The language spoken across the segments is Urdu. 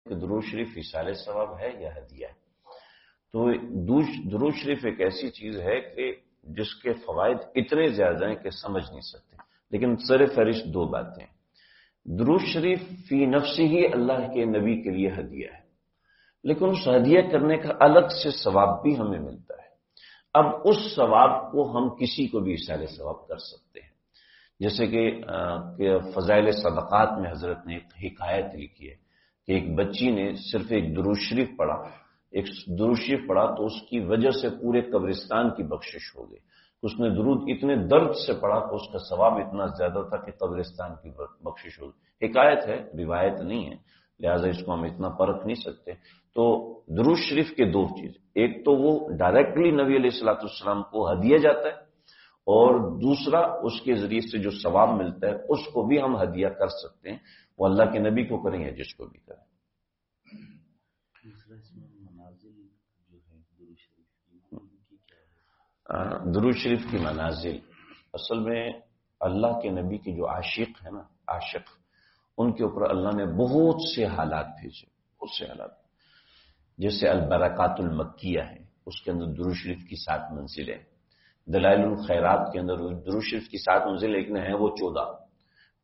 کہ درود شریف ایصال ثواب ہے یا ہدیہ ہے؟ تو درود شریف ایک ایسی چیز ہے کہ جس کے فوائد اتنے زیادہ ہیں کہ سمجھ نہیں سکتے، لیکن سر فہرست دو باتیں ہیں۔ درود شریف فی نفسی ہی اللہ کے نبی کے لیے ہدیہ ہے، لیکن اس ہدیہ کرنے کا الگ سے ثواب بھی ہمیں ملتا ہے۔ اب اس ثواب کو ہم کسی کو بھی ایصال ثواب کر سکتے ہیں، جیسے کہ فضائل صدقات میں حضرت نے ایک حکایت لکھی ہے کہ ایک بچی نے صرف ایک درود شریف پڑھا تو اس کی وجہ سے پورے قبرستان کی بخشش ہو گئی۔ اس نے درود اتنے درد سے پڑھا تو اس کا ثواب اتنا زیادہ تھا کہ قبرستان کی بخشش ہو گئی۔ حکایت ہے، روایت نہیں ہے، لہٰذا اس کو ہم اتنا پرکھ نہیں سکتے۔ تو درود شریف کے دو چیز، ایک تو وہ ڈائریکٹلی نبی علیہ الصلوۃ والسلام کو ہدیہ جاتا ہے، اور دوسرا اس کے ذریعے سے جو ثواب ملتا ہے اس کو بھی ہم ہدیہ کر سکتے ہیں، وہ اللہ کے نبی کو کریں یا جس کو بھی کریں۔ درود شریف کی منازل اصل میں اللہ کے نبی کے جو عاشق ہیں نا، عاشق، ان کے اوپر اللہ نے بہت سے حالات بھیجے، بہت سے حالات، جیسے البرکات المکیہ ہے، اس کے اندر درود شریف کی 7 منزلیں، دلائل الخیرات کے اندر درود شریف کی 7 منزلیں لیکن ہیں وہ 14،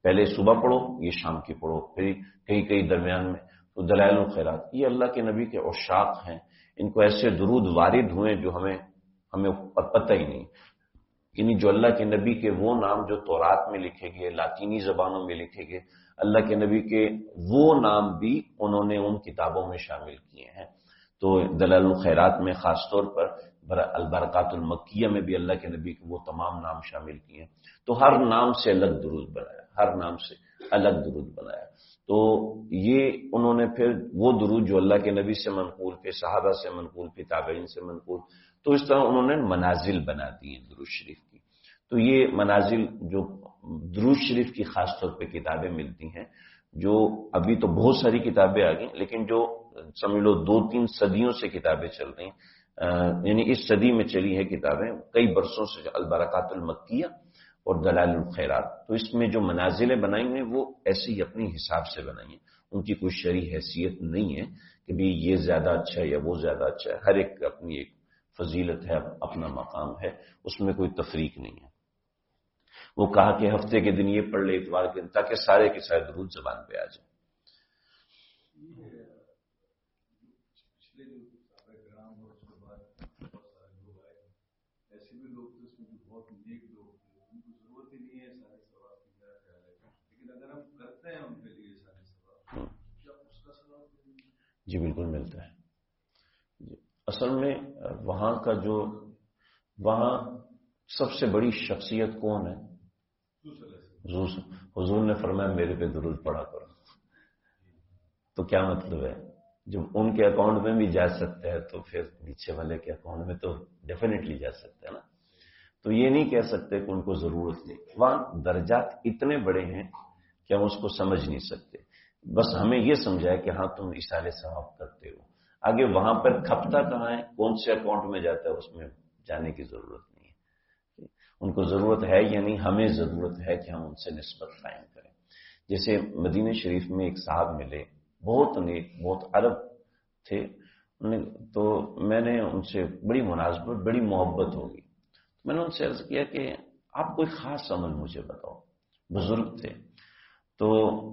پہلے صبح پڑھو، یہ شام کی پڑھو، پھر کئی درمیان میں۔ تو دلائل الخیرات یہ اللہ کے نبی کے عشاق ہیں، ان کو ایسے درود وارد ہوئے جو ہمیں پتہ ہی نہیں، یعنی جو اللہ کے نبی کے وہ نام جو تورات میں لکھے گئے، لاطینی زبانوں میں لکھے گئے، اللہ کے نبی کے وہ نام بھی انہوں نے ان کتابوں میں شامل کیے ہیں۔ تو دلائل الخیرات میں خاص طور پر البرکات المکیہ میں بھی اللہ کے نبی کے وہ تمام نام شامل کیے ہیں۔ تو ہر نام سے الگ درود بنایا، ہر نام سے الگ درود بنایا۔ تو یہ انہوں نے پھر وہ درود جو اللہ کے نبی سے منقول، پھر صحابہ سے منقول، پھر تابعین سے منقول، تو اس طرح انہوں نے منازل بنا دی ہیں درود شریف کی۔ تو یہ منازل جو درود شریف کی خاص طور پہ کتابیں ملتی ہیں، جو ابھی تو بہت ساری کتابیں آ گئیں، لیکن جو سمجھ لو 2-3 صدیوں سے کتابیں چل رہی ہیں، یعنی اس صدی میں چلی ہے کتابیں کئی برسوں سے، البرکات المکیہ اور دلائل الخیرات۔ تو اس میں جو منازلیں بنائی ہیں وہ ایسے ہی اپنی حساب سے بنائی ہیں، ان کی کوئی شرعی حیثیت نہیں ہے کہ بھی یہ زیادہ اچھا ہے یا وہ زیادہ اچھا ہے، ہر ایک اپنی ایک فضیلت ہے، اپنا مقام ہے، اس میں کوئی تفریق نہیں ہے۔ وہ کہا کہ ہفتے کے دن یہ پڑھ لے، اتوار کے دن، تاکہ سارے کے سارے درود زبان پہ آ جائیں۔ جی بالکل ملتا ہے۔ اصل میں وہاں سب سے بڑی شخصیت کون ہے؟ حضور نے فرمایا میرے پہ درود پڑھا کرو۔ تو کیا مطلب ہے؟ جب ان کے اکاؤنٹ میں بھی جا سکتا ہے تو پھر پیچھے والے کے اکاؤنٹ میں تو ڈیفینیٹلی جا سکتا ہے نا۔ تو یہ نہیں کہہ سکتے کہ ان کو ضرورت نہیں، وہاں درجات اتنے بڑے ہیں کہ ہم اس کو سمجھ نہیں سکتے، بس ہمیں یہ سمجھایا کہ ہاں تم ایصال ثواب کرتے ہو، آگے وہاں پر کھپتا کہاں ہے، کون سے اکاؤنٹ میں جاتا ہے، اس میں جانے کی ضرورت نہیں ہے۔ ان کو ضرورت ہے یا نہیں، ہمیں ضرورت ہے کہ ہم ان سے نسبت قائم کریں۔ جیسے مدینہ شریف میں ایک صاحب ملے، بہت نیک، بہت عرب تھے، تو میں نے ان سے بڑی مناسبت، بڑی محبت ہوگی، میں نے ان سے عرض کیا کہ آپ کوئی خاص عمل مجھے بتاؤ، بزرگ تھے۔ تو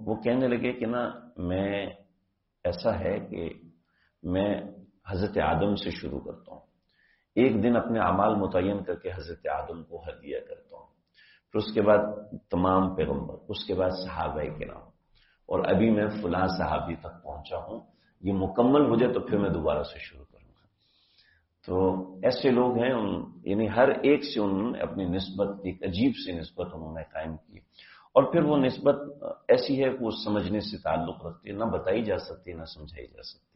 وہ کہنے لگے کہ نا میں ایسا ہے کہ میں حضرت آدم سے شروع کرتا ہوں، ایک دن اپنے اعمال متعین کر کے حضرت آدم کو ہدیہ کرتا ہوں، پھر اس کے بعد تمام پیغمبر، اس کے بعد صحابہ کرام، اور ابھی میں فلاں صحابی تک پہنچا ہوں، یہ مکمل ہو جائے تو پھر میں دوبارہ سے شروع کروں گا۔ تو ایسے لوگ ہیں، یعنی ہر ایک سے انہوں نے اپنی نسبت، ایک عجیب سی نسبت انہوں نے قائم کی، اور پھر وہ نسبت ایسی ہے کہ وہ سمجھنے سے تعلق رکھتی ہے، نہ بتائی جا سکتی نہ سمجھائی جا سکتی۔